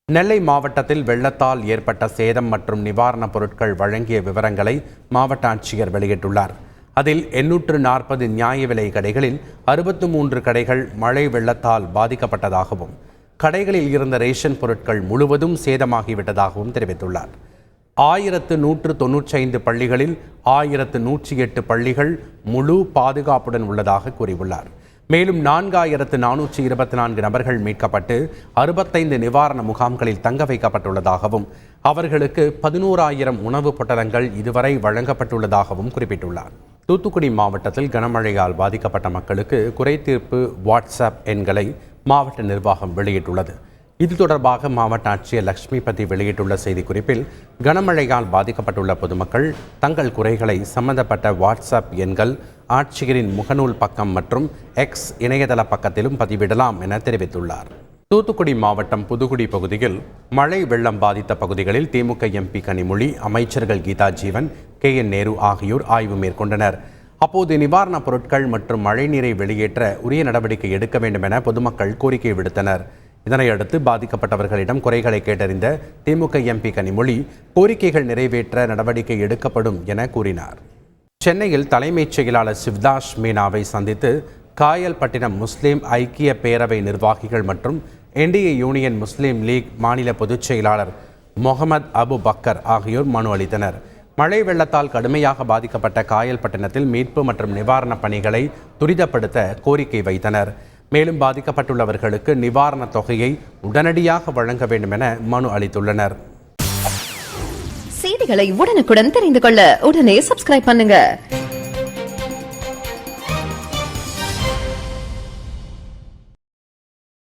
நெல்லை மாவட்டத்தில் வெள்ளத்தால் ஏற்பட்ட சேதம் மற்றும் நிவாரணப் பொருட்கள் வழங்கிய விவரங்களை மாவட்ட ஆட்சியர் வெளியிட்டுள்ளார். அதில் 840 நியாய விலை கடைகளில் 63 கடைகள் மழை வெள்ளத்தால் பாதிக்கப்பட்டதாகவும் கடைகளில் இருந்த ரேஷன் பொருட்கள் முழுவதும் சேதமாகிவிட்டதாகவும் தெரிவித்துள்ளார். 1195 பள்ளிகளில் 1108 பள்ளிகள் முழு பாதுகாப்புடன் உள்ளதாக கூறியுள்ளார். மேலும் 4424 நபர்கள் மீட்கப்பட்டு 65 நிவாரண முகாம்களில் தங்க வைக்கப்பட்டுள்ளதாகவும் அவர்களுக்கு 11,000 உணவுப் பொட்டலங்கள் இதுவரை வழங்கப்பட்டுள்ளதாகவும் குறிப்பிட்டுள்ளார். தூத்துக்குடி மாவட்டத்தில் கனமழையால் பாதிக்கப்பட்ட மக்களுக்கு குறைதீர்ப்பு வாட்ஸ்அப் எண்களை மாவட்ட நிர்வாகம் வெளியிட்டுள்ளது. இது தொடர்பாக மாவட்ட ஆட்சியர் லட்சுமிபதி வெளியிட்டுள்ள செய்திக்குறிப்பில், கனமழையால் பாதிக்கப்பட்டுள்ள பொதுமக்கள் தங்கள் குறைகளை சம்பந்தப்பட்ட வாட்ஸ்அப் எண்கள், ஆட்சியரின் முகநூல் பக்கம் மற்றும் எக்ஸ் இணையதள பக்கத்திலும் பதிவிடலாம் என தெரிவித்துள்ளார். தூத்துக்குடி மாவட்டம் புதுக்குடி பகுதியில் மழை வெள்ளம் பாதித்த பகுதிகளில் திமுக எம்பி கனிமொழி, அமைச்சர்கள் கீதா ஜீவன், KN நேரு ஆகியோர் ஆய்வு மேற்கொண்டனர். அப்போது நிவாரணப் பொருட்கள் மற்றும் மழைநீரை வெளியேற்ற உரிய நடவடிக்கை எடுக்க வேண்டும் என பொதுமக்கள் கோரிக்கை விடுத்தனர். இதனையடுத்து பாதிக்கப்பட்டவர்களிடம் குறைகளை கேட்டறிந்த திமுக எம்பி கனிமொழி, கோரிக்கைகள் நிறைவேற்ற நடவடிக்கை எடுக்கப்படும் என கூறினார். சென்னையில் தலைமைச் செயலாளர் சிவ்தாஸ் மீனாவை சந்தித்து காயல்பட்டினம் முஸ்லிம் ஐக்கிய பேரவை நிர்வாகிகள் மற்றும் NDA யூனியன் முஸ்லிம் லீக் மாநில பொதுச் செயலாளர் முகமது அபு பக்கர் ஆகியோர் மனு அளித்தனர். மழை வெள்ளத்தால் கடுமையாக பாதிக்கப்பட்ட காயல்பட்டினத்தில் மீட்பு மற்றும் நிவாரணப் பணிகளை துரிதப்படுத்த கோரிக்கை வைத்தனர். மேலும் பாதிக்கப்பட்டுள்ளவர்களுக்கு நிவாரணத் தொகையை உடனடியாக வழங்க வேண்டும் என மனு அளித்துள்ளனர். செய்திகளை உடனுக்குடன் தெரிந்து கொள்ள உடனே சப்ஸ்கிரைப் பண்ணுங்க.